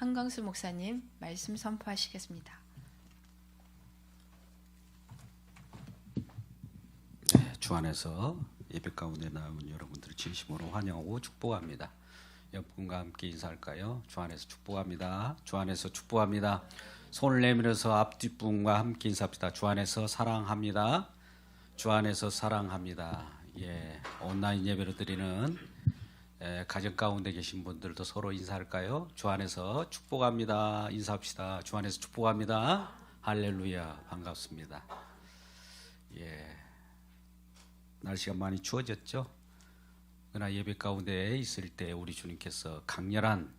한광수 목사님 말씀 선포하시겠습니다. 네, 주 안에서 예배 가운데 나온 여러분들을 진심으로 환영하고 축복합니다. 옆분과 함께 인사할까요? 주 안에서 축복합니다. 주 안에서 축복합니다. 손을 내밀어서 앞뒷분과 함께 인사합시다. 주 안에서 사랑합니다. 주 안에서 사랑합니다. 예, 온라인 예배로 드리는 가정 가운데 계신 분들도 서로 인사할까요? 주 안에서 축복합니다. 인사합시다. 주 안에서 축복합니다. 할렐루야. 반갑습니다. 예, 날씨가 많이 추워졌죠? 그러나 예배 가운데 있을 때 우리 주님께서 강렬한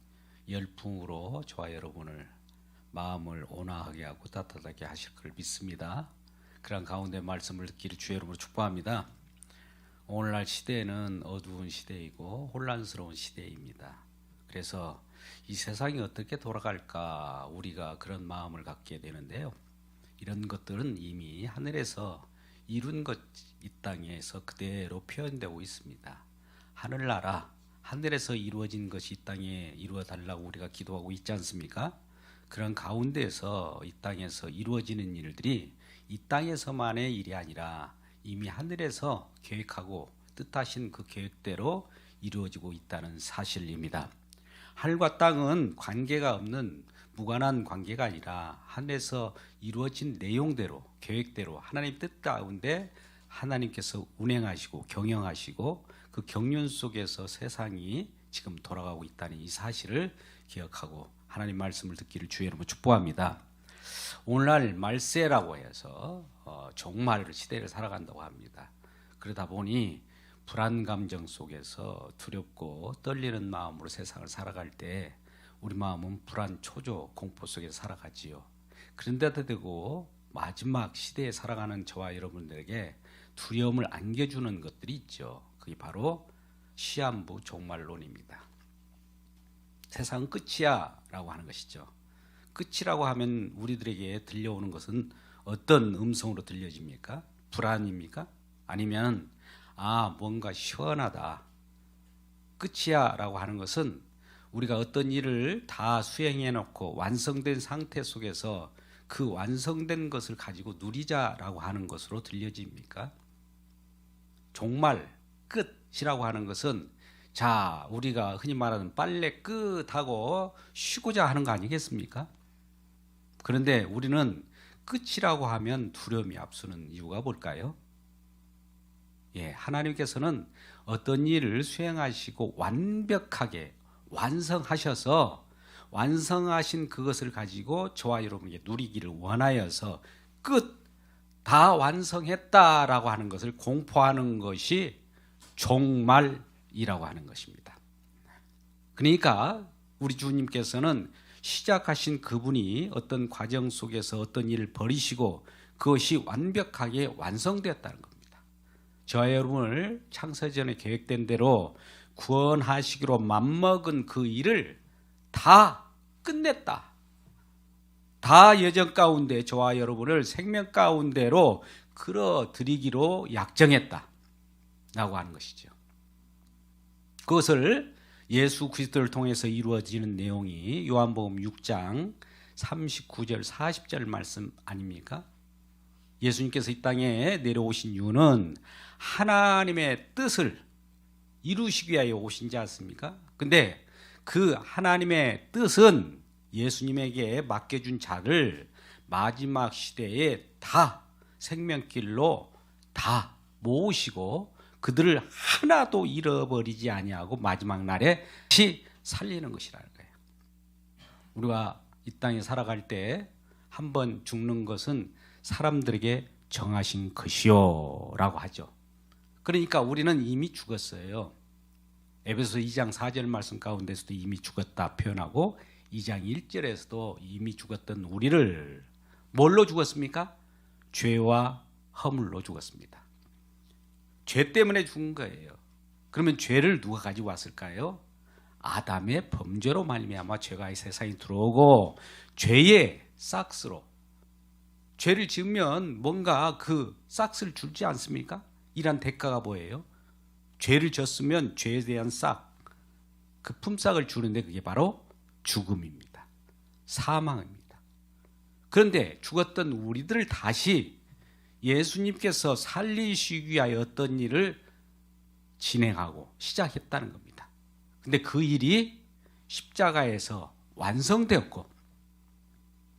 열풍으로 저와 여러분을 마음을 온화하게 하고 따뜻하게 하실 걸 믿습니다. 그런 가운데 말씀을 듣기를 주 여러분을 축복합니다. 오늘날 시대는 어두운 시대이고 혼란스러운 시대입니다. 그래서 이 세상이 어떻게 돌아갈까 우리가 그런 마음을 갖게 되는데요. 이런 것들은 이미 하늘에서 이룬 것 이 땅에서 그대로 표현되고 있습니다. 하늘나라, 하늘에서 이루어진 것이 이 땅에 이루어 달라고 우리가 기도하고 있지 않습니까? 그런 가운데에서 이 땅에서 이루어지는 일들이 이 땅에서만의 일이 아니라 이미 하늘에서 계획하고 뜻하신 그 계획대로 이루어지고 있다는 사실입니다. 하늘과 땅은 관계가 없는 무관한 관계가 아니라 하늘에서 이루어진 내용대로 계획대로 하나님 뜻 가운데 하나님께서 운행하시고 경영하시고 그 경륜 속에서 세상이 지금 돌아가고 있다는 이 사실을 기억하고 하나님 말씀을 듣기를 주의 이름으로 축복합니다. 오늘날 말세라고 해서 종말 시대를 살아간다고 합니다. 그러다 보니 불안 감정 속에서 두렵고 떨리는 마음으로 세상을 살아갈 때 우리 마음은 불안, 초조, 공포 속에서 살아가지요. 그런데도 되고 마지막 시대에 살아가는 저와 여러분들에게 두려움을 안겨주는 것들이 있죠. 그게 바로 시한부 종말론입니다. 세상은 끝이야 라고 하는 것이죠. 끝이라고 하면 우리들에게 들려오는 것은 어떤 음성으로 들려집니까? 불안입니까? 아니면 뭔가 시원하다. 끝이야 라고 하는 것은 우리가 어떤 일을 다 수행해 놓고 완성된 상태 속에서 그 완성된 것을 가지고 누리자라고 하는 것으로 들려집니까? 종말, 끝이라고 하는 것은 자, 우리가 흔히 말하는 빨래 끝하고 쉬고자 하는 거 아니겠습니까? 그런데 우리는 끝이라고 하면 두려움이 앞서는 이유가 뭘까요? 예, 하나님께서는 어떤 일을 수행하시고 완벽하게 완성하셔서 완성하신 그것을 가지고 저와 여러분에게 누리기를 원하여서 끝, 다 완성했다라고 하는 것을 공포하는 것이 종말이라고 하는 것입니다. 그러니까 우리 주님께서는 시작하신 그분이 어떤 과정 속에서 어떤 일을 벌이시고 그것이 완벽하게 완성되었다는 겁니다. 저와 여러분을 창세전에 계획된 대로 구원하시기로 맘먹은 그 일을 다 끝냈다. 다 여정 가운데 저와 여러분을 생명 가운데로 끌어들이기로 약정했다 라고 하는 것이죠. 그것을 예수 그리스도를 통해서 이루어지는 내용이 요한복음 6장 39절 40절 말씀 아닙니까? 예수님께서 이 땅에 내려오신 이유는 하나님의 뜻을 이루시기 위하여 오신지 않습니까? 근데 그 하나님의 뜻은 예수님에게 맡겨준 자를 마지막 시대에 다 생명길로 다 모으시고 그들을 하나도 잃어버리지 아니하고 마지막 날에 다시 살리는 것이라는 거예요. 우리가 이 땅에 살아갈 때 한 번 죽는 것은 사람들에게 정하신 것이요 라고 하죠. 그러니까 우리는 이미 죽었어요. 에베소 2장 4절 말씀 가운데서도 이미 죽었다 표현하고 2장 1절에서도 이미 죽었던 우리를 뭘로 죽었습니까? 죄와 허물로 죽었습니다. 죄 때문에 죽은 거예요. 그러면 죄를 누가 가지고 왔을까요? 아담의 범죄로 말미암아 죄가 이 세상에 들어오고 죄의 싹스로 죄를 지으면 뭔가 그 싹스를 줄지 않습니까? 이란 대가가 뭐예요? 죄를 졌으면 죄에 대한 싹, 그 품삯을 주는데 그게 바로 죽음입니다. 사망입니다. 그런데 죽었던 우리들을 다시 예수님께서 살리시기 위하여 어떤 일을 진행하고 시작했다는 겁니다. 근데 그 일이 십자가에서 완성되었고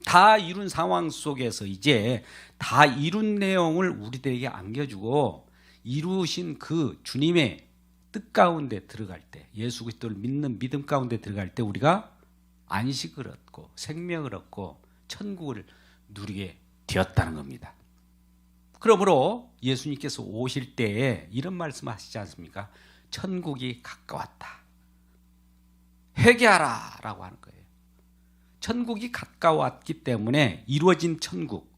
다 이룬 상황 속에서 이제 다 이룬 내용을 우리들에게 안겨주고 이루신 그 주님의 뜻 가운데 들어갈 때, 예수 그리스도를 믿는 믿음 가운데 들어갈 때 우리가 안식을 얻고 생명을 얻고 천국을 누리게 되었다는 겁니다. 그러므로 예수님께서 오실 때에 이런 말씀하시지 않습니까? 천국이 가까웠다. 회개하라 라고 하는 거예요. 천국이 가까웠기 때문에 이루어진 천국,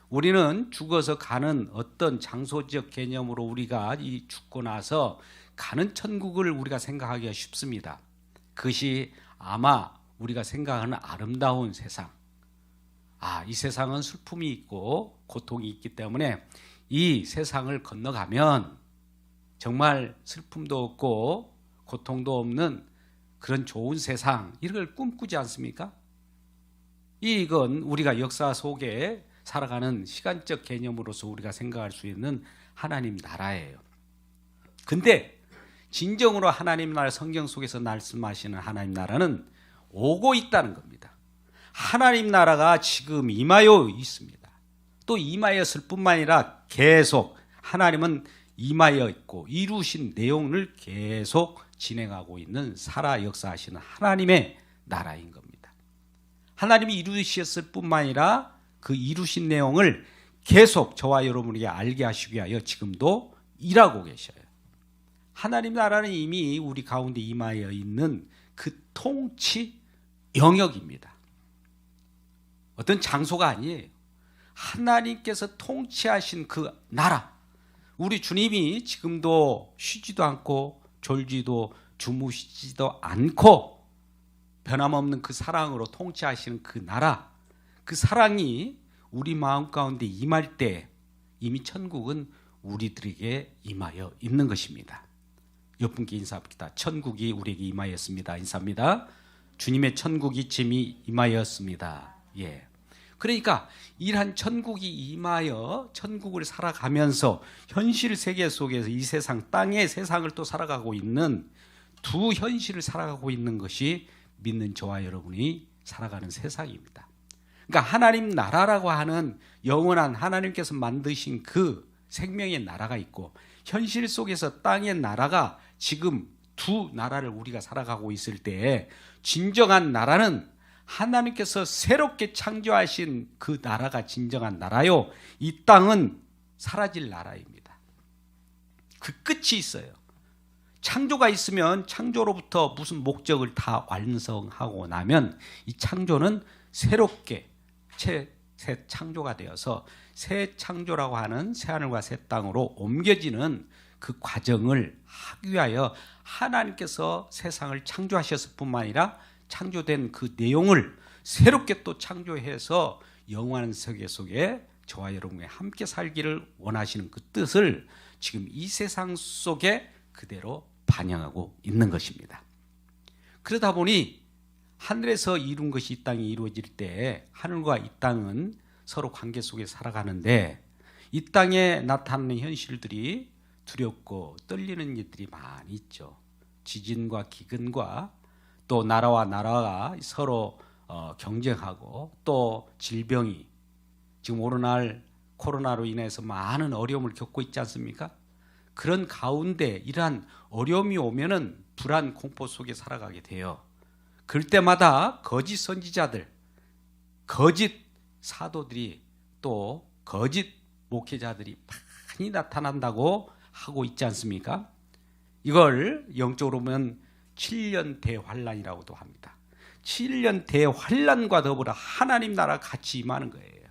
우리는 죽어서 가는 어떤 장소적 개념으로 우리가 이 죽고 나서 가는 천국을 우리가 생각하기가 쉽습니다. 그것이 아마 우리가 생각하는 아름다운 세상, 이 세상은 슬픔이 있고 고통이 있기 때문에 이 세상을 건너가면 정말 슬픔도 없고 고통도 없는 그런 좋은 세상, 이런 걸 꿈꾸지 않습니까? 이건 우리가 역사 속에 살아가는 시간적 개념으로서 우리가 생각할 수 있는 하나님 나라예요. 근데 진정으로 하나님 나라, 성경 속에서 말씀하시는 하나님 나라는 오고 있다는 겁니다. 하나님 나라가 지금 임하여 있습니다. 또 임하였을 뿐만 아니라 계속 하나님은 임하여 있고 이루신 내용을 계속 진행하고 있는 살아 역사하시는 하나님의 나라인 겁니다. 하나님이 이루셨을 뿐만 아니라 그 이루신 내용을 계속 저와 여러분에게 알게 하시기 위하여 지금도 일하고 계셔요. 하나님 나라는 이미 우리 가운데 임하여 있는 그 통치 영역입니다. 어떤 장소가 아니에요. 하나님께서 통치하신 그 나라, 우리 주님이 지금도 쉬지도 않고 졸지도 주무시지도 않고 변함없는 그 사랑으로 통치하시는 그 나라, 그 사랑이 우리 마음 가운데 임할 때 이미 천국은 우리들에게 임하여 있는 것입니다. 옆분께 인사합니다. 천국이 우리에게 임하였습니다. 인사합니다. 주님의 천국이 짐이 임하였습니다. 예. 그러니까 이러한 천국이 임하여 천국을 살아가면서 현실 세계 속에서 이 세상, 땅의 세상을 또 살아가고 있는 두 현실을 살아가고 있는 것이 믿는 저와 여러분이 살아가는 세상입니다. 그러니까 하나님 나라라고 하는 영원한 하나님께서 만드신 그 생명의 나라가 있고 현실 속에서 땅의 나라가 지금 두 나라를 우리가 살아가고 있을 때 진정한 나라는 하나님께서 새롭게 창조하신 그 나라가 진정한 나라요. 이 땅은 사라질 나라입니다. 그 끝이 있어요. 창조가 있으면 창조로부터 무슨 목적을 다 완성하고 나면 이 창조는 새롭게 새 창조가 되어서 새 창조라고 하는 새하늘과 새 땅으로 옮겨지는 그 과정을 하기 위하여 하나님께서 세상을 창조하셨을 뿐만 아니라 창조된 그 내용을 새롭게 또 창조해서 영원한 세계 속에 저와 여러분과 함께 살기를 원하시는 그 뜻을 지금 이 세상 속에 그대로 반영하고 있는 것입니다. 그러다 보니 하늘에서 이룬 것이 이 땅에 이루어질 때 하늘과 이 땅은 서로 관계 속에 살아가는데 이 땅에 나타나는 현실들이 두렵고 떨리는 일들이 많이 있죠. 지진과 기근과 또 나라와 나라가 서로 경쟁하고 또 질병이 지금 오늘날 코로나로 인해서 많은 어려움을 겪고 있지 않습니까? 그런 가운데 이러한 어려움이 오면은 불안 공포 속에 살아가게 돼요. 그럴 때마다 거짓 선지자들, 거짓 사도들이 또 거짓 목회자들이 많이 나타난다고 하고 있지 않습니까? 이걸 영적으로 보면 7년 대환란이라고도 합니다. 7년 대환란과 더불어 하나님 나라가 같이 임하는 거예요.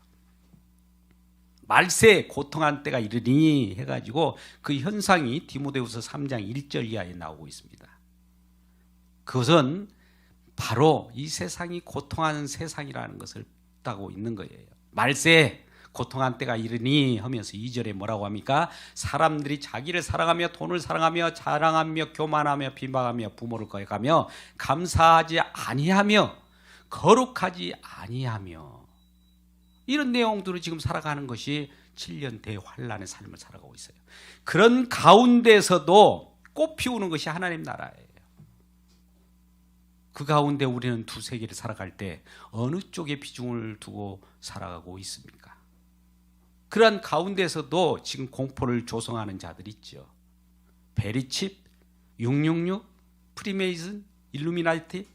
말세에 고통한 때가 이르니 해가지고 그 현상이 디모데후서 3장 1절 이하에 나오고 있습니다. 그것은 바로 이 세상이 고통하는 세상이라는 것을 따고 있는 거예요. 말세에 고통한 때가 이르니 하면서 2절에 뭐라고 합니까? 사람들이 자기를 사랑하며 돈을 사랑하며 자랑하며 교만하며 비방하며 부모를 거역하며 감사하지 아니하며 거룩하지 아니하며 이런 내용들을 지금 살아가는 것이 7년 대환란의 삶을 살아가고 있어요. 그런 가운데서도 꽃 피우는 것이 하나님 나라예요. 그 가운데 우리는 두 세계를 살아갈 때 어느 쪽에 비중을 두고 살아가고 있습니까? 그러한 가운데서도 지금 공포를 조성하는 자들이 있죠. 베리칩, 666, 프리메이슨, 일루미나티,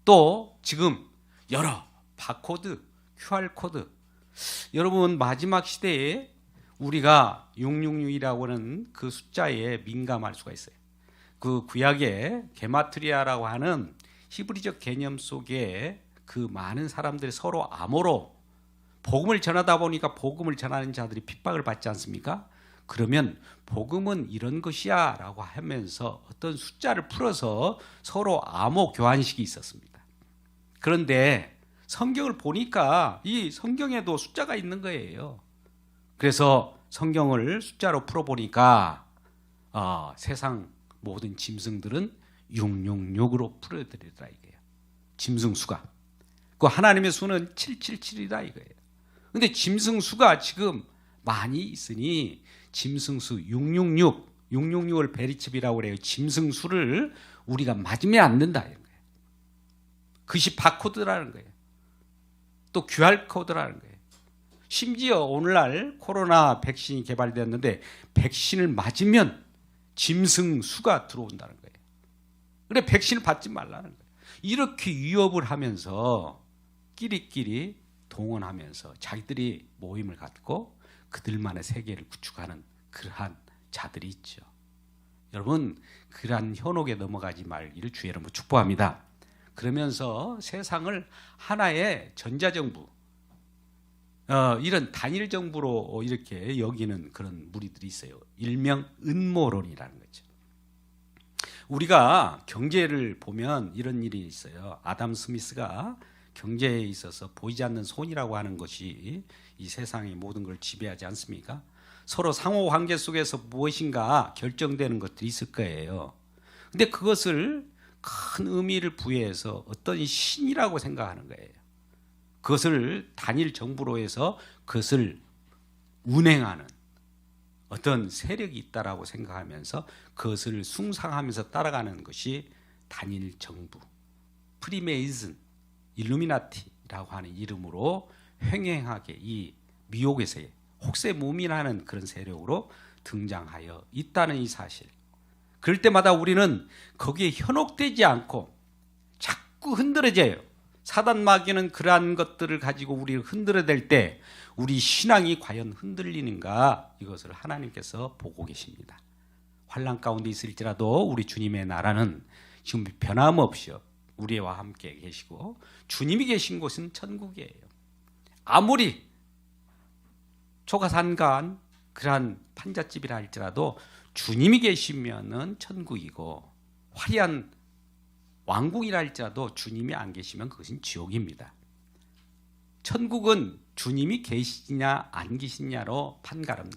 또 지금 여러 바코드, QR코드. 여러분 마지막 시대에 우리가 666이라고 하는 그 숫자에 민감할 수가 있어요. 그 구약의 게마트리아라고 하는 히브리적 개념 속에 그 많은 사람들이 서로 암호로 복음을 전하다 보니까 복음을 전하는 자들이 핍박을 받지 않습니까? 그러면 복음은 이런 것이야 라고 하면서 어떤 숫자를 풀어서 서로 암호 교환식이 있었습니다. 그런데 성경을 보니까 이 성경에도 숫자가 있는 거예요. 그래서 성경을 숫자로 풀어보니까 세상 모든 짐승들은 666으로 풀어드리더라 이거예요. 짐승 수가. 그 하나님의 수는 777이다 이거예요. 근데 짐승 수가 지금 많이 있으니 짐승 수 666, 666을 베리칩이라고 그래요. 짐승 수를 우리가 맞으면 안 된다 이런 거예요. 그것이 바코드라는 거예요. 또 QR코드라는 거예요. 심지어 오늘날 코로나 백신이 개발되었는데 백신을 맞으면 짐승 수가 들어온다는 거예요. 그래 백신을 받지 말라는 거예요. 이렇게 위협을 하면서 끼리끼리 동원하면서 자기들이 모임을 갖고 그들만의 세계를 구축하는 그러한 자들이 있죠. 여러분 그러한 현혹에 넘어가지 말기를 주의 이름으로 축복합니다. 그러면서 세상을 하나의 전자정부, 이런 단일 정부로 이렇게 여기는 그런 무리들이 있어요. 일명 음모론이라는 거죠. 우리가 경제를 보면 이런 일이 있어요. 아담 스미스가 경제에 있어서 보이지 않는 손이라고 하는 것이 이 세상의 모든 걸 지배하지 않습니까? 서로 상호 관계 속에서 무엇인가 결정되는 것들이 있을 거예요. 근데 그것을 큰 의미를 부여해서 어떤 신이라고 생각하는 거예요. 그것을 단일 정부로 해서 그것을 운행하는 어떤 세력이 있다라고 생각하면서 그것을 숭상하면서 따라가는 것이 단일 정부, 프리메이슨, 일루미나티라고 하는 이름으로 횡행하게 이 미혹에서의 혹세무민하는 그런 세력으로 등장하여 있다는 이 사실. 그럴 때마다 우리는 거기에 현혹되지 않고 자꾸 흔들어져요. 사단 마귀는 그러한 것들을 가지고 우리를 흔들어댈 때 우리 신앙이 과연 흔들리는가 이것을 하나님께서 보고 계십니다. 환난 가운데 있을지라도 우리 주님의 나라는 지금 변함없이 우리와 함께 계시고 주님이 계신 곳은 천국이에요. 아무리 초가산간 그러한 판잣집이라 할지라도 주님이 계시면은 천국이고 화려한 왕궁이라 할지라도 주님이 안 계시면 그것은 지옥입니다. 천국은 주님이 계시냐 안 계시냐로 판가름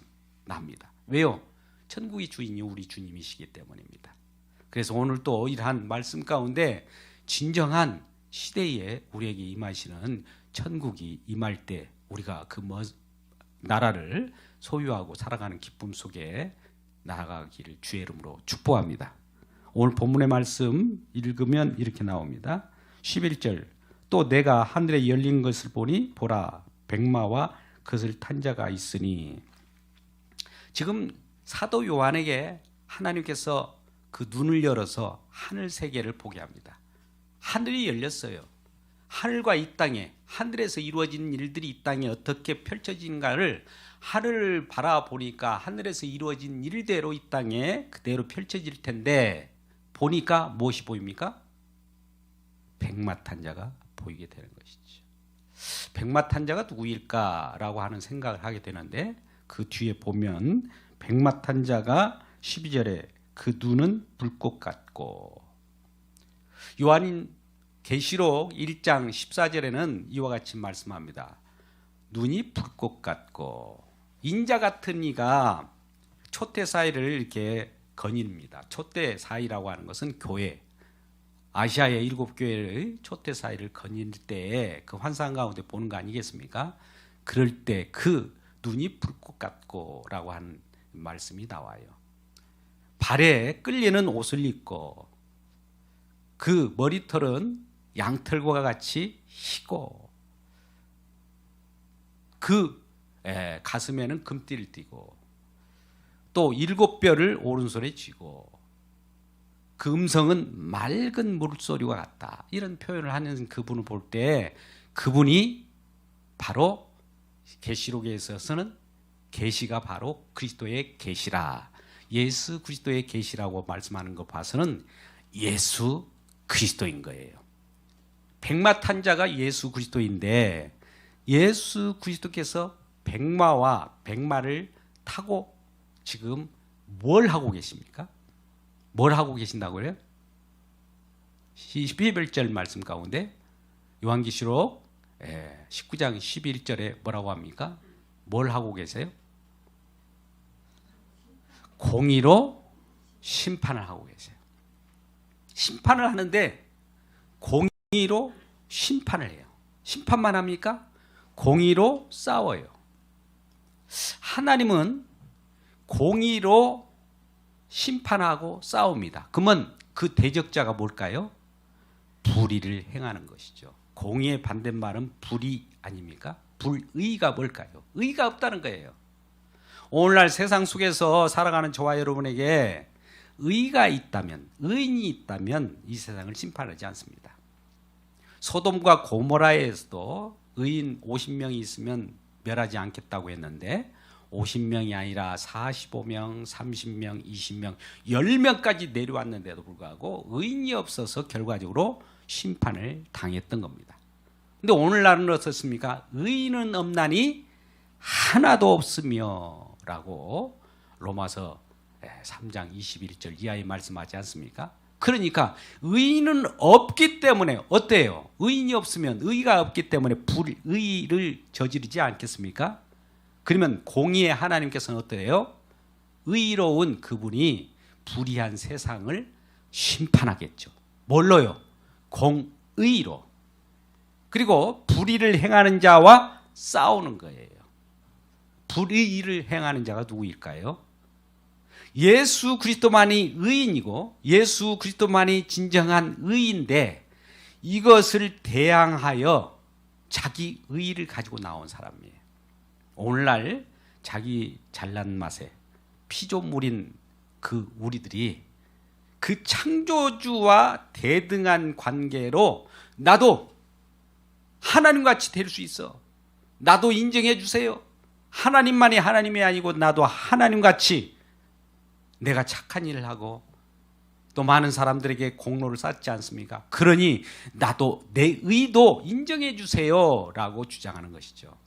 납니다. 왜요? 천국의 주인이 우리 주님이시기 때문입니다. 그래서 오늘 또 이러한 말씀 가운데 진정한 시대에 우리에게 임하시는 천국이 임할 때 우리가 그 나라를 소유하고 살아가는 기쁨 속에 나아가기를 주의 이름으로 축복합니다. 오늘 본문의 말씀 읽으면 이렇게 나옵니다. 11절 또 내가 하늘에 열린 것을 보니 보라 백마와 그것을 탄 자가 있으니 지금 사도 요한에게 하나님께서 그 눈을 열어서 하늘 세계를 보게 합니다. 하늘이 열렸어요. 하늘과 이 땅에 하늘에서 이루어진 일들이 이 땅에 어떻게 펼쳐진가를 하늘을 바라보니까 하늘에서 이루어진 일대로 이 땅에 그대로 펼쳐질 텐데 보니까 무엇이 보입니까? 백마 탄 자가 보이게 되는 것이죠. 백마 탄 자가 누구일까라고 하는 생각을 하게 되는데 그 뒤에 보면 백마 탄 자가 12절에 그 눈은 불꽃 같고 요한 계시록 1장 14절에는 이와 같이 말씀합니다. 눈이 불꽃 같고 인자 같은 이가 촛대 사이를 이렇게 거닙니다. 촛대 사이라고 하는 것은 교회, 아시아의 7교회의 초대 사회를 거닐 때 그 환상 가운데 보는 거 아니겠습니까? 그럴 때 그 눈이 불꽃 같고라고 하는 말씀이 나와요. 발에 끌리는 옷을 입고 그 머리털은 양털과 같이 희고 그 가슴에는 금띠를 띠고 또 7뼈를 오른손에 쥐고 그 음성은 맑은 물소리와 같다. 이런 표현을 하는 그분을 볼 때 그분이 바로 계시록에 있어서는 계시가 바로 그리스도의 계시라. 예수 그리스도의 계시라고 말씀하는 거 봐서는 예수 그리스도인 거예요. 백마탄자가 예수 그리스도인데 예수 그리스도께서 백마를 타고 지금 뭘 하고 계십니까? 뭘 하고 계신다고요? 11절 말씀 가운데 요한계시록 19장 11절에 뭐라고 합니까? 뭘 하고 계세요? 공의로 심판을 하고 계세요. 심판을 하는데 공의로 심판을 해요. 심판만 합니까? 공의로 싸워요. 하나님은 공의로 심판하고 싸웁니다. 그러면 그 대적자가 뭘까요? 불의를 행하는 것이죠. 공의의 반대말은 불의 아닙니까? 불의가 뭘까요? 의가 없다는 거예요. 오늘날 세상 속에서 살아가는 저와 여러분에게 의가 있다면, 의인이 있다면 이 세상을 심판하지 않습니다. 소돔과 고모라에서도 의인 50명이 있으면 멸하지 않겠다고 했는데 50명이 아니라 45명, 30명, 20명, 10명까지 내려왔는데도 불구하고 의인이 없어서 결과적으로 심판을 당했던 겁니다. 근데 오늘날은 어떻습니까? 의인은 없나니 하나도 없으며 라고 로마서 3장 21절 이하에 말씀하지 않습니까? 그러니까 의인은 없기 때문에 어때요? 의인이 없으면 의가 없기 때문에 불의를 저지르지 않겠습니까? 그러면 공의의 하나님께서는 어때요? 의로운 그분이 불의한 세상을 심판하겠죠. 뭘로요? 공의로. 그리고 불의를 행하는 자와 싸우는 거예요. 불의를 행하는 자가 누구일까요? 예수 그리스도만이 의인이고 예수 그리스도만이 진정한 의인데 이것을 대항하여 자기 의의를 가지고 나온 사람이에요. 오늘날 자기 잘난 맛에 피조물인 그 우리들이 그 창조주와 대등한 관계로 나도 하나님같이 될 수 있어. 나도 인정해 주세요. 하나님만이 하나님이 아니고 나도 하나님같이 내가 착한 일을 하고 또 많은 사람들에게 공로를 쌓지 않습니까? 그러니 나도 내 의도 인정해 주세요 라고 주장하는 것이죠.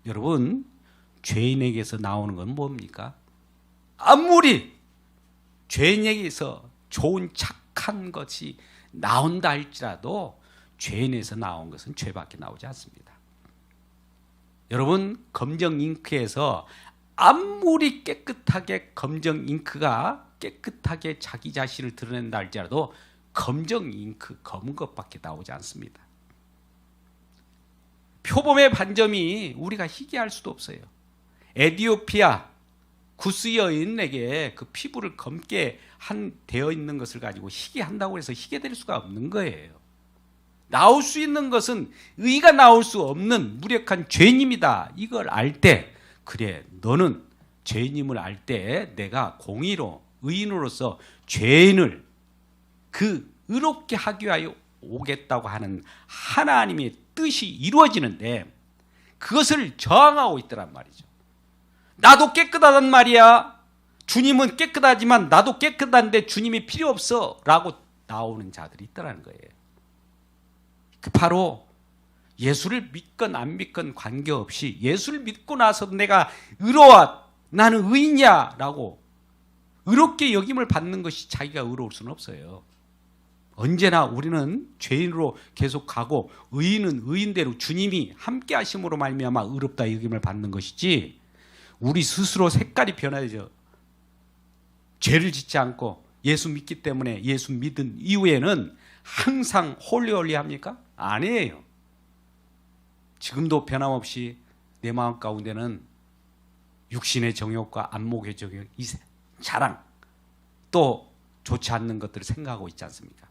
여러분, 죄인에게서 나오는 건 뭡니까? 아무리 죄인에게서 좋은 착한 것이 나온다 할지라도 죄인에서 나온 것은 죄밖에 나오지 않습니다. 여러분, 검정 잉크에서 아무리 깨끗하게 검정 잉크가 깨끗하게 자기 자신을 드러낸다 할지라도 검정 잉크, 검은 것밖에 나오지 않습니다. 표범의 반점이 우리가 희귀할 수도 없어요. 에티오피아 구스 여인에게 그 피부를 검게 되어 있는 것을 가지고 희귀한다고 해서 희귀될 수가 없는 거예요. 나올 수 있는 것은 의가 나올 수 없는 무력한 죄인입니다. 이걸 알 때 그래 너는 죄인임을 알 때 내가 공의로 의인으로서 죄인을 그 의롭게 하기 위하여 오겠다고 하는 하나님의 뜻이 이루어지는데 그것을 저항하고 있더란 말이죠. 나도 깨끗하단 말이야. 주님은 깨끗하지만 나도 깨끗한데 주님이 필요 없어 라고 나오는 자들이 있더라는 거예요. 그 바로 예수를 믿건 안 믿건 관계없이 예수를 믿고 나서 내가 의로워 나는 의인이야 라고 의롭게 여김을 받는 것이 자기가 의로울 수는 없어요. 언제나 우리는 죄인으로 계속 가고 의인은 의인대로 주님이 함께 하심으로 말미암아 의롭다 여김을 받는 것이지 우리 스스로 색깔이 변하죠. 죄를 짓지 않고 예수 믿기 때문에 예수 믿은 이후에는 항상 홀리홀리합니까? 아니에요. 지금도 변함없이 내 마음 가운데는 육신의 정욕과 안목의 정욕, 이 자랑, 또 좋지 않는 것들을 생각하고 있지 않습니까?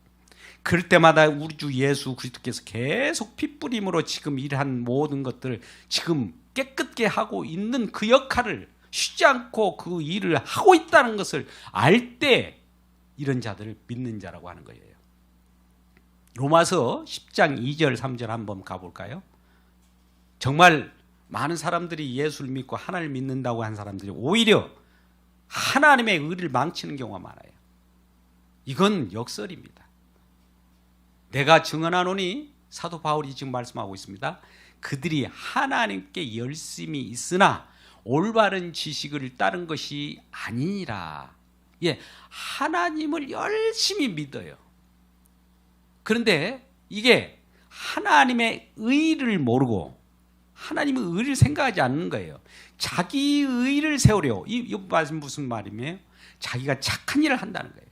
그럴 때마다 우리 주 예수 그리스도께서 계속 핏부림으로 지금 일한 모든 것들을 지금 깨끗게 하고 있는 그 역할을 쉬지 않고 그 일을 하고 있다는 것을 알 때 이런 자들을 믿는 자라고 하는 거예요. 로마서 10장 2절 3절 한번 가볼까요? 정말 많은 사람들이 예수를 믿고 하나님을 믿는다고 한 사람들이 오히려 하나님의 의를 망치는 경우가 많아요. 이건 역설입니다. 내가 증언하노니, 사도 바울이 지금 말씀하고 있습니다. 그들이 하나님께 열심히 있으나 올바른 지식을 따른 것이 아니니라. 예, 하나님을 열심히 믿어요. 그런데 이게 하나님의 의를 모르고 하나님의 의를 생각하지 않는 거예요. 자기 의를 세우려. 이 말씀 무슨 말이에요? 자기가 착한 일을 한다는 거예요.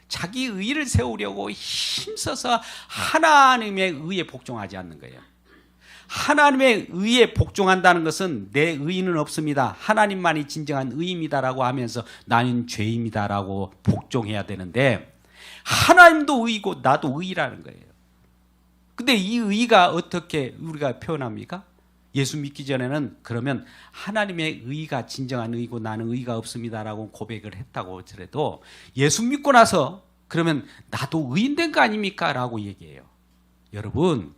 자기 의를 세우려고 힘써서 하나님의 의에 복종하지 않는 거예요. 하나님의 의에 복종한다는 것은 내 의는 없습니다, 하나님만이 진정한 의입니다라고 하면서 나는 죄입니다라고 복종해야 되는데, 하나님도 의고 나도 의라는 거예요. 근데 이 의가 어떻게 우리가 표현합니까? 예수 믿기 전에는 그러면 하나님의 의가 진정한 의고 나는 의가 없습니다라고 고백을 했다고 하더라도, 예수 믿고 나서 그러면 나도 의인된 거 아닙니까? 라고 얘기해요. 여러분,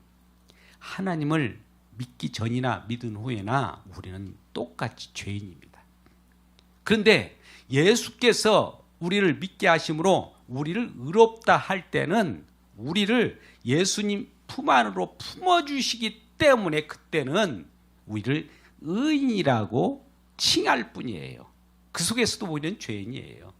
하나님을 믿기 전이나 믿은 후에나 우리는 똑같이 죄인입니다. 그런데 예수께서 우리를 믿게 하심으로 우리를 의롭다 할 때는 우리를 예수님 품 안으로 품어주시기 때문에 그때는 우리를 의인이라고 칭할 뿐이에요. 그 속에서도 우리는 죄인이에요.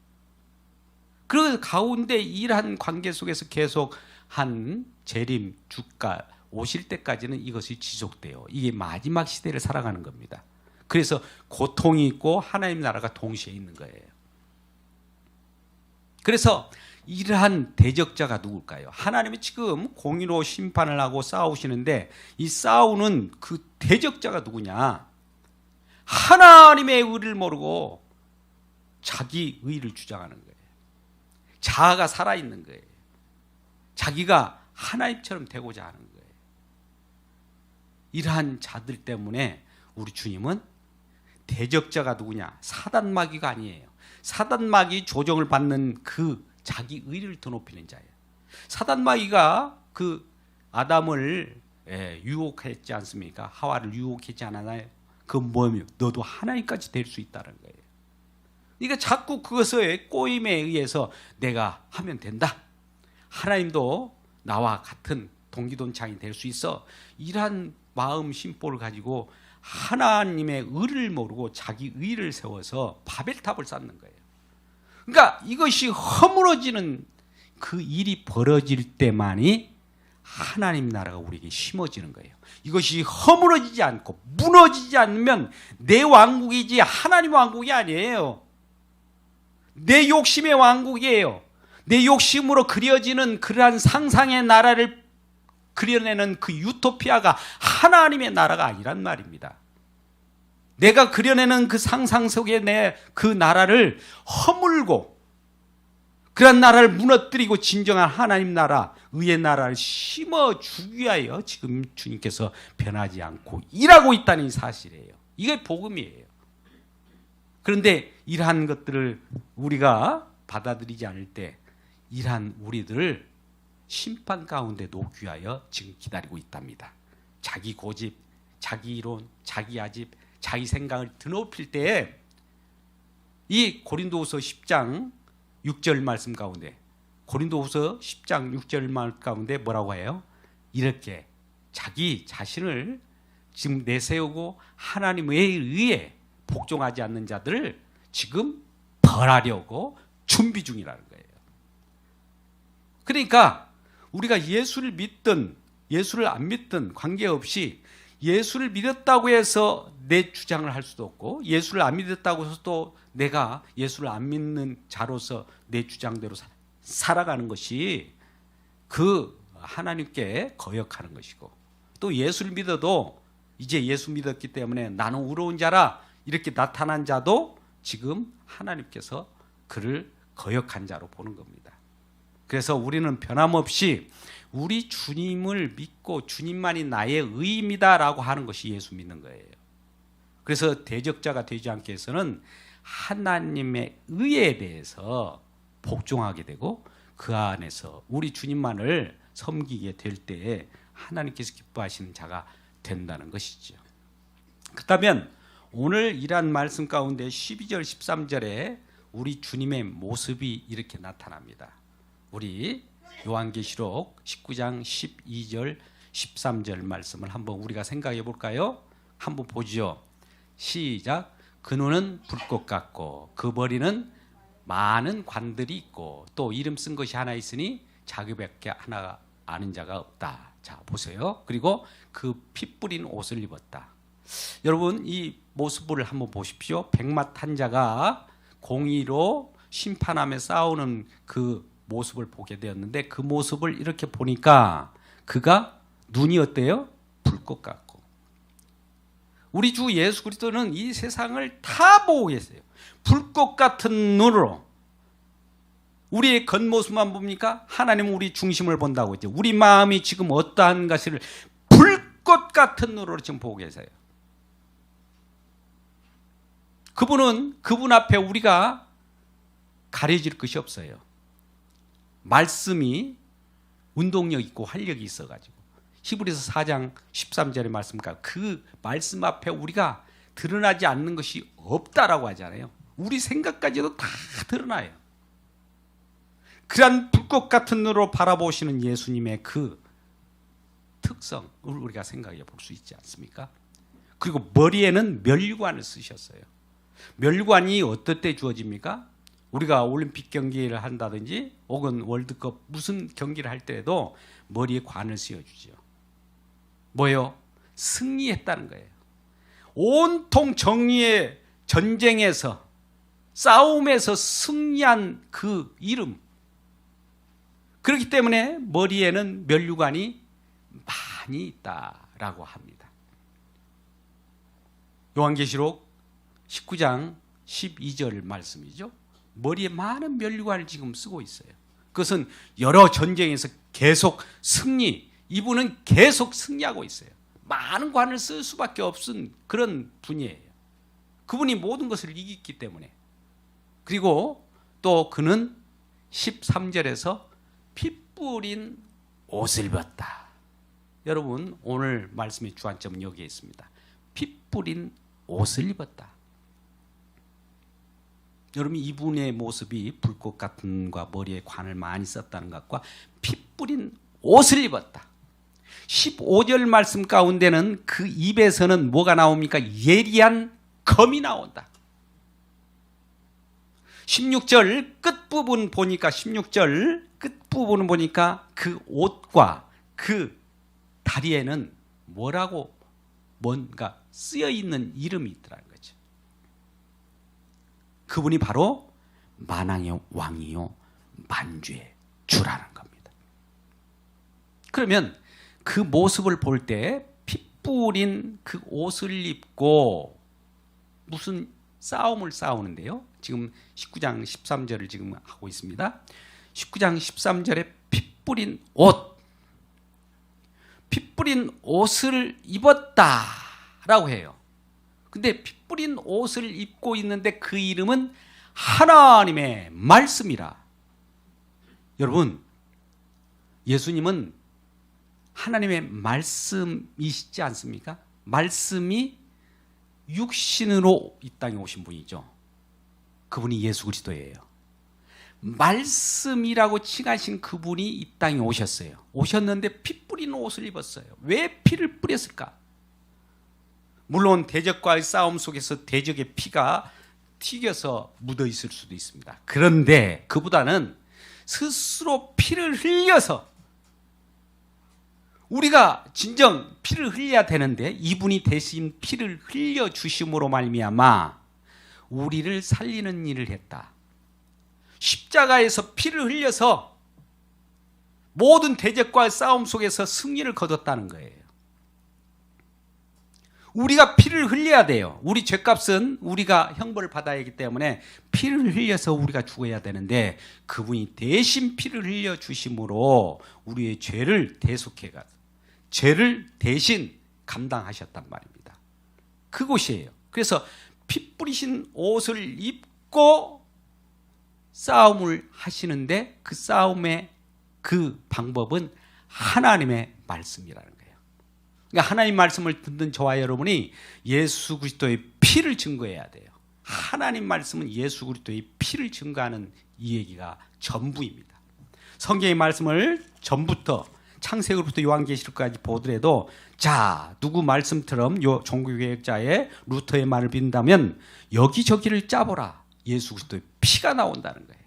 그 가운데 이러한 관계 속에서 계속 한 재림, 주가 오실 때까지는 이것이 지속돼요. 이게 마지막 시대를 살아가는 겁니다. 그래서 고통이 있고 하나님 나라가 동시에 있는 거예요. 그래서 이러한 대적자가 누굴까요? 하나님이 지금 공의로 심판을 하고 싸우시는데, 이 싸우는 그 대적자가 누구냐? 하나님의 의를 모르고 자기 의를 주장하는 거예요. 자아가 살아있는 거예요. 자기가 하나님처럼 되고자 하는 거예요. 이러한 자들 때문에 우리 주님은 대적자가 누구냐? 사단마귀가 아니에요. 사단마귀 조정을 받는 그 자기 의를 더 높이는 자예요. 사단마귀가 그 아담을 유혹했지 않습니까? 하와를 유혹했지 않았나요? 그건 뭐예요? 너도 하나님까지 될 수 있다는 거예요. 그러니까 자꾸 그것의 꼬임에 의해서 내가 하면 된다, 하나님도 나와 같은 동기동창이 될 수 있어, 이러한 마음 심보를 가지고 하나님의 의를 모르고 자기 의를 세워서 바벨탑을 쌓는 거예요. 그러니까 이것이 허물어지는 그 일이 벌어질 때만이 하나님 나라가 우리에게 심어지는 거예요. 이것이 허물어지지 않고 무너지지 않으면 내 왕국이지 하나님 왕국이 아니에요. 내 욕심의 왕국이에요. 내 욕심으로 그려지는 그러한 상상의 나라를 그려내는 그 유토피아가 하나님의 나라가 아니란 말입니다. 내가 그려내는 그 상상 속에 내 그 나라를 허물고 그런 나라를 무너뜨리고 진정한 하나님 나라, 의의 나라를 심어주기 위하여 지금 주님께서 변하지 않고 일하고 있다는 사실이에요. 이게 복음이에요. 그런데 이러한 것들을 우리가 받아들이지 않을 때 이러한 우리들을 심판 가운데 놓기 위하여 지금 기다리고 있답니다. 자기 고집, 자기 이론, 자기 아집, 자기 생각을 드높일 때 이 고린도후서 10장 6절 말씀 가운데, 고린도후서 10장 6절 말씀 가운데 뭐라고 해요? 이렇게 자기 자신을 지금 내세우고 하나님의 의에 복종하지 않는 자들을 지금 벌하려고 준비 중이라는 거예요. 그러니까 우리가 예수를 믿든 예수를 안 믿든 관계없이 예수를 믿었다고 해서 내 주장을 할 수도 없고, 예수를 안 믿었다고 해서 또 내가 예수를 안 믿는 자로서 내 주장대로 살아가는 것이 그 하나님께 거역하는 것이고, 또 예수를 믿어도 이제 예수 믿었기 때문에 나는 의로운 자라 이렇게 나타난 자도 지금 하나님께서 그를 거역한 자로 보는 겁니다. 그래서 우리는 변함없이 우리 주님을 믿고 주님만이 나의 의입니다라고 하는 것이 예수 믿는 거예요. 그래서 대적자가 되지 않기 위해서는 하나님의 의에 대해서 복종하게 되고 그 안에서 우리 주님만을 섬기게 될 때에 하나님께서 기뻐하시는 자가 된다는 것이죠. 그렇다면 오늘 이란 말씀 가운데 12절 13절에 우리 주님의 모습이 이렇게 나타납니다. 우리 요한계시록 19장 12절 13절 말씀을 한번 우리가 생각해 볼까요? 한번 보죠. 시작. 그 눈은 불꽃 같고 그 머리는 많은 관들이 있고 또 이름 쓴 것이 하나 있으니 자기밖에 하나 아는 자가 없다. 자, 보세요. 그리고 그 피 뿌린 옷을 입었다. 여러분 이 모습을 한번 보십시오. 백마 탄 자가 공의로 심판하며 싸우는 그 모습을 보게 되었는데 그 모습을 이렇게 보니까 그가 눈이 어때요? 불꽃 같고. 우리 주 예수 그리스도는 이 세상을 다 보고 계세요. 불꽃 같은 눈으로. 우리의 겉모습만 봅니까? 하나님은 우리 중심을 본다고 했죠. 우리 마음이 지금 어떠한 것을 불꽃 같은 눈으로 지금 보고 계세요. 그분은 그분 앞에 우리가 가려질 것이 없어요. 말씀이 운동력 있고 활력이 있어가지고 히브리서 4장 13절의 말씀과 그 말씀 앞에 우리가 드러나지 않는 것이 없다라고 하잖아요. 우리 생각까지도 다 드러나요. 그러한 불꽃 같은 눈으로 바라보시는 예수님의 그 특성을 우리가 생각해 볼 수 있지 않습니까? 그리고 머리에는 면류관을 쓰셨어요. 면류관이 어떨 때 주어집니까? 우리가 올림픽 경기를 한다든지 혹은 월드컵 무슨 경기를 할 때에도 머리에 관을 씌워주죠. 뭐요? 승리했다는 거예요. 온통 정의의 전쟁에서 싸움에서 승리한 그 이름. 그렇기 때문에 머리에는 면류관이 많이 있다라고 합니다. 요한계시록 19장 12절 말씀이죠. 머리에 많은 면류관을 지금 쓰고 있어요. 그것은 여러 전쟁에서 계속 승리, 이분은 계속 승리하고 있어요. 많은 관을 쓸 수밖에 없은 그런 분이에요. 그분이 모든 것을 이겼기 때문에. 그리고 또 그는 13절에서 피 뿌린 옷을 입었다. 여러분 오늘 말씀의 주안점은 여기에 있습니다. 피 뿌린 옷을 입었다. 여러분 이분의 모습이 불꽃 같은 것과 머리에 관을 많이 썼다는 것과 피 뿌린 옷을 입었다. 15절 말씀 가운데는 그 입에서는 뭐가 나옵니까? 예리한 검이 나온다. 16절 끝부분 보니까 16절 끝부분 보니까 그 옷과 그 다리에는 뭐라고 뭔가 쓰여 있는 이름이 있더라는 거죠. 그분이 바로 만왕의 왕이요 만주의 주라는 겁니다. 그러면 그 모습을 볼 때 피 뿌린 그 옷을 입고 무슨 싸움을 싸우는데요. 지금 19장 13절을 지금 하고 있습니다. 19장 13절에 피 뿌린 옷, 피 뿌린 옷을 입었다라고 해요. 근데 피 뿌린 옷을 입고 있는데 그 이름은 하나님의 말씀이라. 여러분, 예수님은 하나님의 말씀이시지 않습니까? 말씀이 육신으로 이 땅에 오신 분이죠. 그분이 예수 그리스도예요. 말씀이라고 칭하신 그분이 이 땅에 오셨어요. 오셨는데 피 뿌린 옷을 입었어요. 왜 피를 뿌렸을까? 물론 대적과의 싸움 속에서 대적의 피가 튀겨서 묻어 있을 수도 있습니다. 그런데 그보다는 스스로 피를 흘려서, 우리가 진정 피를 흘려야 되는데 이분이 대신 피를 흘려 주심으로 말미암아 우리를 살리는 일을 했다. 십자가에서 피를 흘려서 모든 대적과의 싸움 속에서 승리를 거뒀다는 거예요. 우리가 피를 흘려야 돼요. 우리 죄값은 우리가 형벌을 받아야 하기 때문에 피를 흘려서 우리가 죽어야 되는데 그분이 대신 피를 흘려 주심으로 우리의 죄를 대속해가 죄를 대신 감당하셨단 말입니다. 그곳이에요. 그래서 피 뿌리신 옷을 입고 싸움을 하시는데 그 싸움의 그 방법은 하나님의 말씀이라는 거예요. 그러니까 하나님 말씀을 듣는 저와 여러분이 예수 그리스도의 피를 증거해야 돼요. 하나님 말씀은 예수 그리스도의 피를 증거하는 이 얘기가 전부입니다. 성경의 말씀을 전부터 창세기로부터 요한계시록까지 보더라도 자 누구 말씀처럼 요 종교개혁자의 루터의 말을 빈다면 여기저기를 짜보라 예수 그리스도의 피가 나온다는 거예요.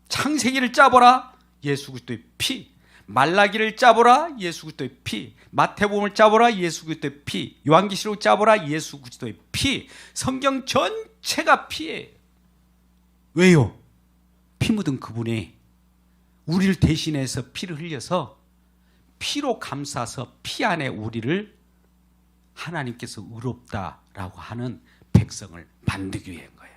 창세기를 짜보라 예수 그리스도의 피, 말라기를 짜보라 예수 그리스도의 피, 마태복음을 짜보라 예수 그리스도의 피, 요한계시록 짜보라 예수 그리스도의 피. 성경 전체가 피예요. 왜요? 피 묻은 그분이 우리를 대신해서 피를 흘려서 피로 감싸서 피 안에 우리를 하나님께서 의롭다라고 하는 백성을 만들기 위한 거예요.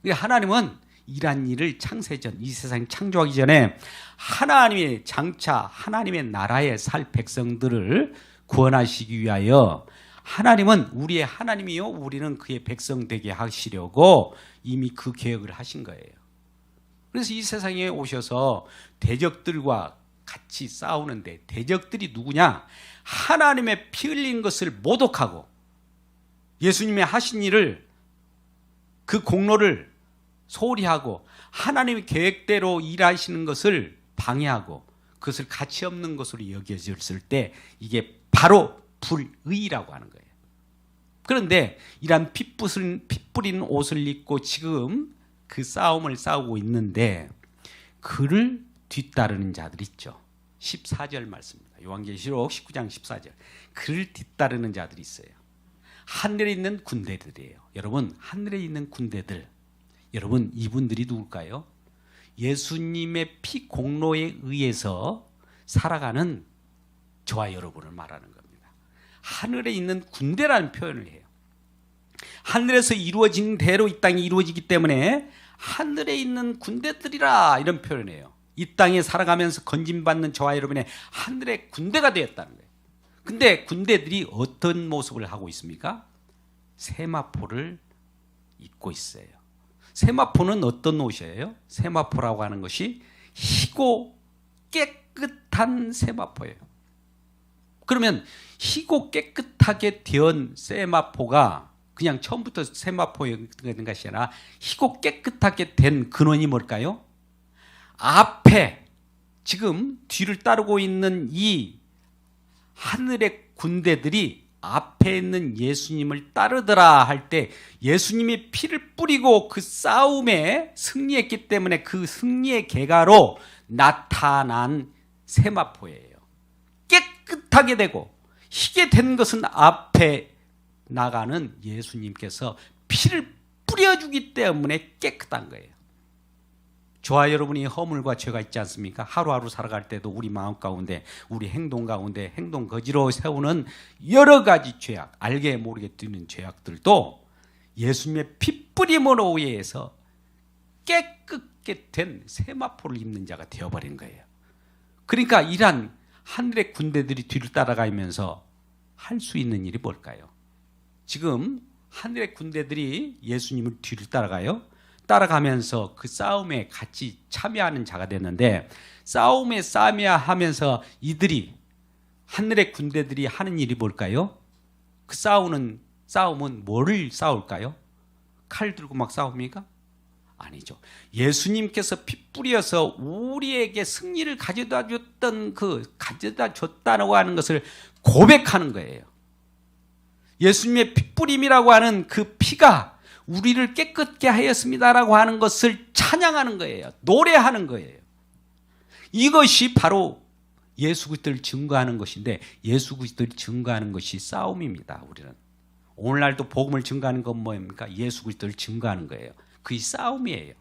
그러니까 하나님은 이란 일을 창세전, 이 세상이 창조하기 전에 하나님의 장차 하나님의 나라에 살 백성들을 구원하시기 위하여 하나님은 우리의 하나님이요 우리는 그의 백성 되게 하시려고 이미 그 계획을 하신 거예요. 그래서 이 세상에 오셔서 대적들과 같이 싸우는데 대적들이 누구냐? 하나님의 피 흘린 것을 모독하고 예수님의 하신 일을 그 공로를 소홀히 하고 하나님의 계획대로 일하시는 것을 방해하고 그것을 가치 없는 것으로 여겨졌을 때 이게 바로 불의라고 하는 거예요. 그런데 이러한 피 뿌린 옷을 입고 지금 그 싸움을 싸우고 있는데 그를 뒤따르는 자들이 있죠. 14절 말씀입니다. 요한계시록 19장 14절. 그를 뒤따르는 자들이 있어요. 하늘에 있는 군대들이에요. 여러분 하늘에 있는 군대들 여러분 이분들이 누굴까요? 예수님의 피 공로에 의해서 살아가는 저와 여러분을 말하는 겁니다. 하늘에 있는 군대라는 표현을 해요. 하늘에서 이루어진 대로 이 땅이 이루어지기 때문에 하늘에 있는 군대들이라 이런 표현이에요. 이 땅에 살아가면서 건진받는 저와 여러분의 하늘의 군대가 되었다는 거예요. 근데 군대들이 어떤 모습을 하고 있습니까? 세마포를 입고 있어요. 세마포는 어떤 옷이에요? 세마포라고 하는 것이 희고 깨끗한 세마포예요. 그러면 희고 깨끗하게 된 세마포가 그냥 처음부터 세마포였던 것이 아니라 희고 깨끗하게 된 근원이 뭘까요? 앞에 지금 뒤를 따르고 있는 이 하늘의 군대들이 앞에 있는 예수님을 따르더라 할 때 예수님이 피를 뿌리고 그 싸움에 승리했기 때문에 그 승리의 계가로 나타난 세마포예요. 깨끗하게 되고 희게 된 것은 앞에 나가는 예수님께서 피를 뿌려주기 때문에 깨끗한 거예요. 저와 여러분이 허물과 죄가 있지 않습니까? 하루하루 살아갈 때도 우리 마음 가운데 우리 행동 가운데 행동 거지로 세우는 여러 가지 죄악, 알게 모르게 뛰는 죄악들도 예수님의 피뿌림으로 의해서 깨끗게 된 세마포를 입는 자가 되어버린 거예요. 그러니까 이란 하늘의 군대들이 뒤를 따라가면서 할 수 있는 일이 뭘까요? 지금 하늘의 군대들이 예수님을 뒤를 따라가면서 그 싸움에 같이 참여하는 자가 됐는데 싸움에 참여하면서 이들이 하늘의 군대들이 하는 일이 뭘까요? 그 싸움은 뭐를 싸울까요? 칼 들고 막 싸웁니까? 아니죠. 예수님께서 피 뿌려서 우리에게 승리를 가져다 줬다고 하는 것을 고백하는 거예요. 예수님의 피 뿌림이라고 하는 그 피가 우리를 깨끗게 하였습니다라고 하는 것을 찬양하는 거예요. 노래하는 거예요. 이것이 바로 예수 그리스도를 증거하는 것인데 예수 그리스도를 증거하는 것이 싸움입니다. 우리는 오늘날도 복음을 증거하는 건 뭐입니까? 예수 그리스도를 증거하는 거예요. 그게 싸움이에요.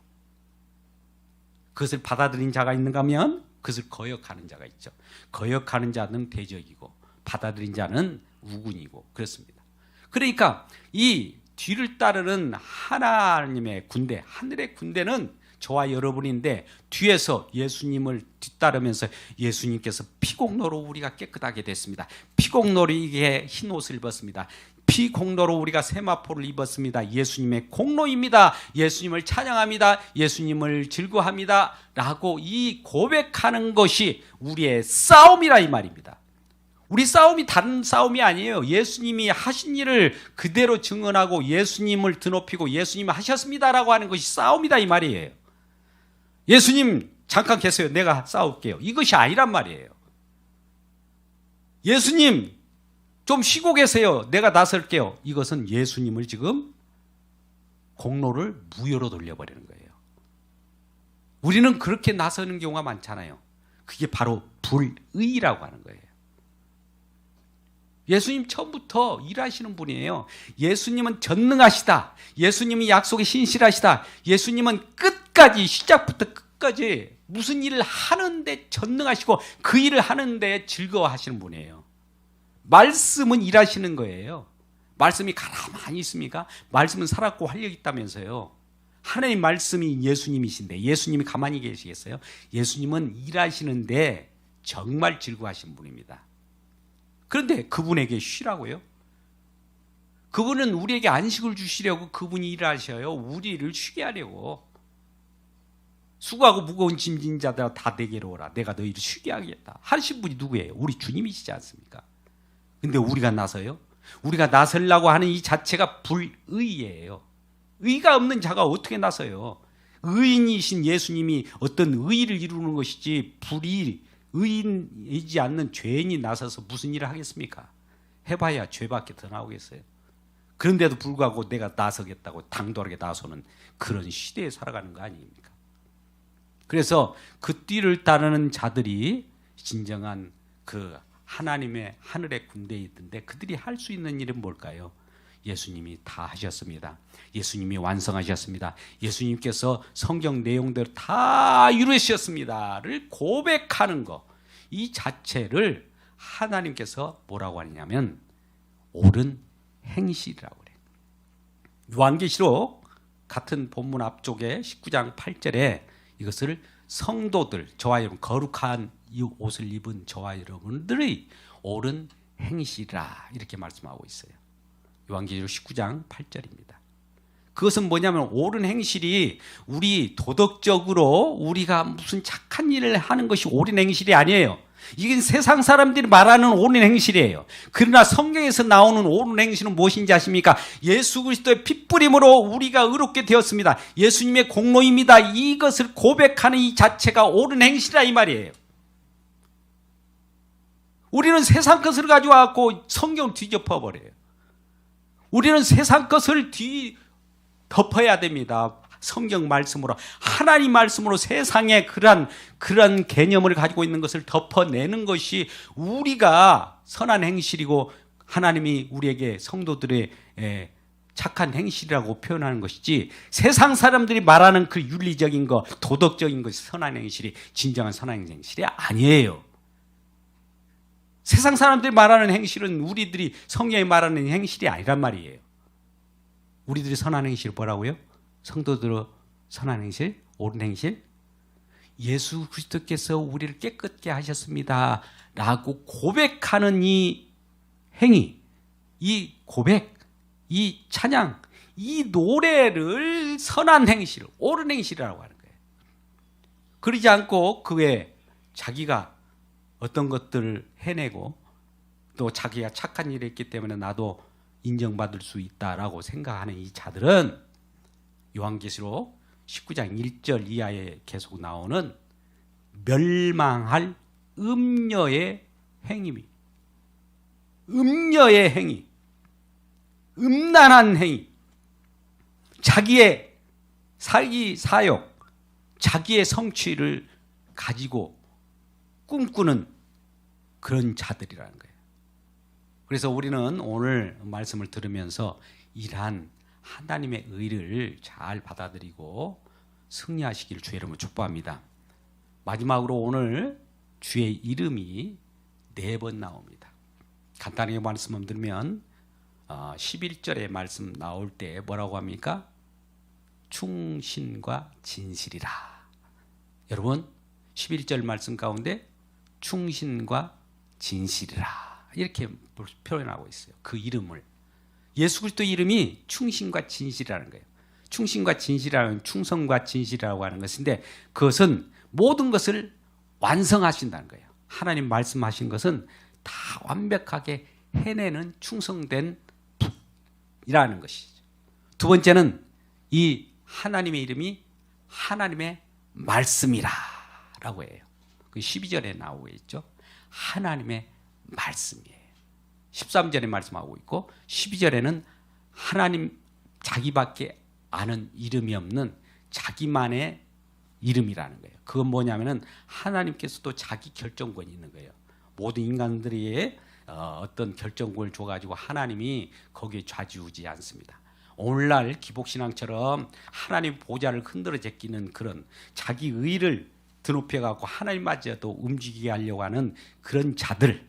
그것을 받아들인 자가 있는가 하면 그것을 거역하는 자가 있죠. 거역하는 자는 대적이고 받아들인 자는 우군이고 그렇습니다. 그러니까 이 뒤를 따르는 하나님의 군대, 하늘의 군대는 저와 여러분인데 뒤에서 예수님을 뒤따르면서 예수님께서 피공로로 우리가 깨끗하게 됐습니다. 피공로로 이게 흰 옷을 입었습니다. 피공로로 우리가 세마포를 입었습니다. 예수님의 공로입니다. 예수님을 찬양합니다. 예수님을 즐거워합니다. 라고 이 고백하는 것이 우리의 싸움이라 이 말입니다. 우리 싸움이 다른 싸움이 아니에요. 예수님이 하신 일을 그대로 증언하고 예수님을 드높이고 예수님이 하셨습니다라고 하는 것이 싸움이다 이 말이에요. 예수님 잠깐 계세요. 내가 싸울게요. 이것이 아니란 말이에요. 예수님 좀 쉬고 계세요. 내가 나설게요. 이것은 예수님을 지금 공로를 무효로 돌려버리는 거예요. 우리는 그렇게 나서는 경우가 많잖아요. 그게 바로 불의라고 하는 거예요. 예수님 처음부터 일하시는 분이에요. 예수님은 전능하시다. 예수님이 약속에 신실하시다. 예수님은 끝까지 시작부터 끝까지 무슨 일을 하는데 전능하시고 그 일을 하는데 즐거워하시는 분이에요. 말씀은 일하시는 거예요. 말씀이 가만히 있습니까? 말씀은 살았고 활력이 있다면서요. 하나님 말씀이 예수님이신데 예수님이 가만히 계시겠어요? 예수님은 일하시는데 정말 즐거워하시는 분입니다. 그런데 그분에게 쉬라고요? 그분은 우리에게 안식을 주시려고 그분이 일하셔요. 우리를 쉬게 하려고. 수고하고 무거운 짐진 자들아 다 내게로 오라. 내가 너희를 쉬게 하겠다. 하신 분이 누구예요? 우리 주님이시지 않습니까? 근데 우리가 나서요? 우리가 나서려고 하는 이 자체가 불의예요. 의가 없는 자가 어떻게 나서요? 의인이신 예수님이 어떤 의의를 이루는 것이지 의인이지 않는 죄인이 나서서 무슨 일을 하겠습니까? 해봐야 죄밖에 더 나오겠어요. 그런데도 불구하고 내가 나서겠다고 당돌하게 나서는 그런 시대에 살아가는 거 아닙니까? 그래서 그 뒤를 따르는 자들이 진정한 그 하나님의 하늘의 군대에 있던데 그들이 할 수 있는 일은 뭘까요? 예수님이 다 하셨습니다. 예수님이 완성하셨습니다. 예수님께서 성경 내용대로 다 이루셨습니다를 고백하는 것, 이 자체를 하나님께서 뭐라고 하느냐면 옳은 행실이라고 그래요. 요한계시록 같은 본문 앞쪽에 19장 8절에 이것을 성도들, 저와 여러분, 거룩한 이 옷을 입은 저와 여러분들의 옳은 행실이라 이렇게 말씀하고 있어요. 요한계시록 19장 8절입니다. 그것은 뭐냐면 옳은 행실이 우리 도덕적으로 우리가 무슨 착한 일을 하는 것이 옳은 행실이 아니에요. 이게 세상 사람들이 말하는 옳은 행실이에요. 그러나 성경에서 나오는 옳은 행실은 무엇인지 아십니까? 예수 그리스도의 핏뿌림으로 우리가 의롭게 되었습니다. 예수님의 공로입니다. 이것을 고백하는 이 자체가 옳은 행실이라 이 말이에요. 우리는 세상 것을 가져와서 성경을 뒤덮어버려요. 우리는 세상 것을 덮어야 됩니다. 성경 말씀으로, 하나님 말씀으로 세상의 그런 개념을 가지고 있는 것을 덮어내는 것이 우리가 선한 행실이고 하나님이 우리에게 성도들의 착한 행실이라고 표현하는 것이지, 세상 사람들이 말하는 그 윤리적인 것, 도덕적인 것이 선한 행실이 진정한 선한 행실이 아니에요. 세상 사람들이 말하는 행실은 우리들이 성경에 말하는 행실이 아니란 말이에요. 우리들이 선한 행실 뭐라고요? 성도들의 선한 행실, 옳은 행실, 예수 그리스도께서 우리를 깨끗게 하셨습니다 라고 고백하는 이 행위, 이 고백, 이 찬양, 이 노래를 선한 행실, 옳은 행실이라고 하는 거예요. 그러지 않고 그 외에 자기가 어떤 것들을 해내고 또 자기가 착한 일을 했기 때문에 나도 인정받을 수 있다라고 생각하는 이 자들은 요한계시록 19장 1절 이하에 계속 나오는 멸망할 음녀의 행위, 음녀의 행위, 음란한 행위, 자기의 사기 사욕, 자기의 성취를 가지고 꿈꾸는 그런 자들이라는 거예요. 그래서 우리는 오늘 말씀을 들으면서 이러한 하나님의 의를 잘 받아들이고 승리하시기를 주의 이름으로 축복합니다. 마지막으로 오늘 주의 이름이 4번 나옵니다. 간단하게 말씀을 드리면 11절의 말씀 나올 때 뭐라고 합니까? 충신과 진실이라. 여러분 11절 말씀 가운데 충신과 진실이라 이렇게 표현하고 있어요. 그 이름을. 예수 그리스도 이름이 충신과 진실이라는 거예요. 충신과 진실이라는 충성과 진실이라고 하는 것인데 그것은 모든 것을 완성하신다는 거예요. 하나님 말씀하신 것은 다 완벽하게 해내는 충성된 분이라는 것이죠. 두 번째는 이 하나님의 이름이 하나님의 말씀이라 라고 해요. 그 12절에 나오고 있죠. 하나님의 말씀이에요. 13절에 말씀하고 있고 12절에는 하나님 자기밖에 아는 이름이 없는 자기만의 이름이라는 거예요. 그건 뭐냐면은 하나님께서도 자기 결정권이 있는 거예요. 모든 인간들이 어떤 결정권을 줘가지고 하나님이 거기에 좌지우지 않습니다. 오늘날 기복신앙처럼 하나님 보좌를 흔들어 제끼는 그런 자기 의를 드높여갖고 하나님마저도 움직이게 하려고 하는 그런 자들은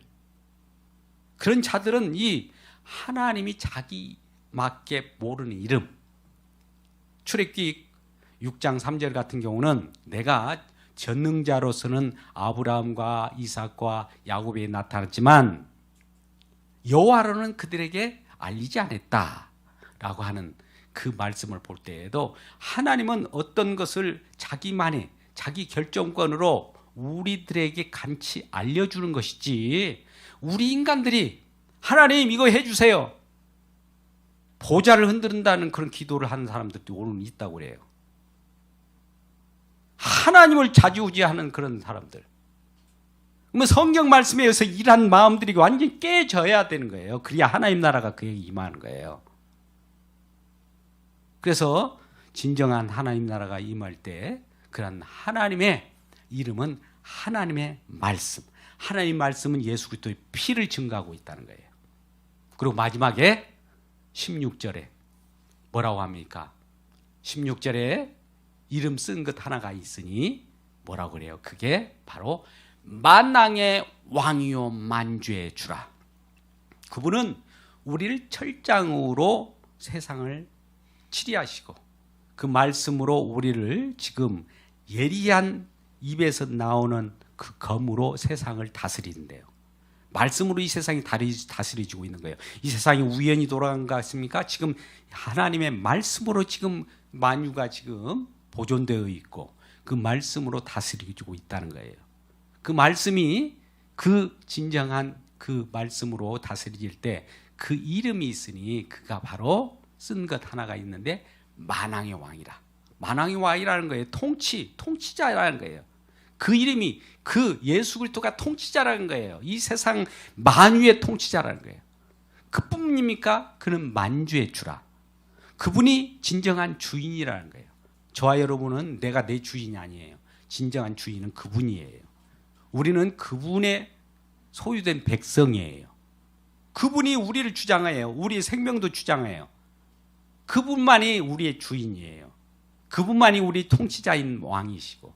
이 하나님이 자기 맞게 모르는 이름. 출애굽기 6장 3절 같은 경우는 내가 전능자로서는 아브라함과 이삭과 야곱에 나타났지만 여호와로는 그들에게 알리지 않았다라고 하는 그 말씀을 볼 때에도 하나님은 어떤 것을 자기만의 자기 결정권으로 우리들에게 간치 알려주는 것이지 우리 인간들이 하나님 이거 해주세요. 보좌를 흔든다는 그런 기도를 하는 사람들도 오늘 있다고 그래요. 하나님을 좌지우지하는 그런 사람들. 그러면 성경 말씀에 의해서 일한 마음들이 완전히 깨져야 되는 거예요. 그래야 하나님 나라가 그에게 임하는 거예요. 그래서 진정한 하나님 나라가 임할 때 그런 하나님의 이름은 하나님의 말씀. 하나님 말씀은 예수 그리스도의 피를 증거하고 있다는 거예요. 그리고 마지막에 16절에 뭐라고 합니까? 16절에 이름 쓴 것 하나가 있으니 뭐라고 그래요? 그게 바로 만왕의 왕이요 만주의 주라. 그분은 우리를 철장으로 세상을 치리하시고 그 말씀으로 우리를 지금 예리한 입에서 나오는 그 검으로 세상을 다스리는데요. 말씀으로 이 세상이 다스려지고 있는 거예요. 이 세상이 우연히 돌아간 것 같습니까? 지금 하나님의 말씀으로 지금 만유가 지금 보존되어 있고 그 말씀으로 다스려지고 있다는 거예요. 그 말씀이 그 진정한 그 말씀으로 다스려질 때 그 이름이 있으니 그가 바로 쓴 것 하나가 있는데 만왕의 왕이라. 만왕의 왕이라는 거예요. 통치자라는 거예요. 그 이름이 그 예수 그리스도가 통치자라는 거예요. 이 세상 만유의 통치자라는 거예요. 그뿐입니까? 그는 만주의 주라. 그분이 진정한 주인이라는 거예요. 저와 여러분은 내가 내 주인이 아니에요. 진정한 주인은 그분이에요. 우리는 그분의 소유된 백성이에요. 그분이 우리를 주장해요. 우리의 생명도 주장해요. 그분만이 우리의 주인이에요. 그분만이 우리 통치자인 왕이시고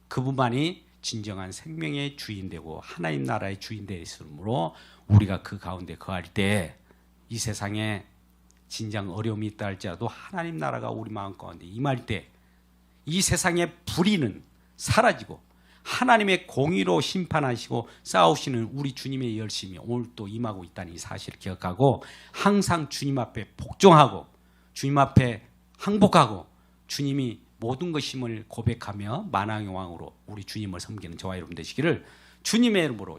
그분만이 진정한 생명의 주인 되고 하나님 나라의 주인 되었으므로 우리가 그 가운데 거할 때 이 세상에 진정 어려움이 있다 할지라도 하나님 나라가 우리 마음 가운데 임할 때 이 세상의 불의는 사라지고 하나님의 공의로 심판하시고 싸우시는 우리 주님의 열심이 오늘 또 임하고 있다는 이 사실을 기억하고 항상 주님 앞에 복종하고 주님 앞에 항복하고 주님이 모든 것임을 고백하며 만왕의 왕으로 우리 주님을 섬기는 저와 여러분 되시기를 주님의 이름으로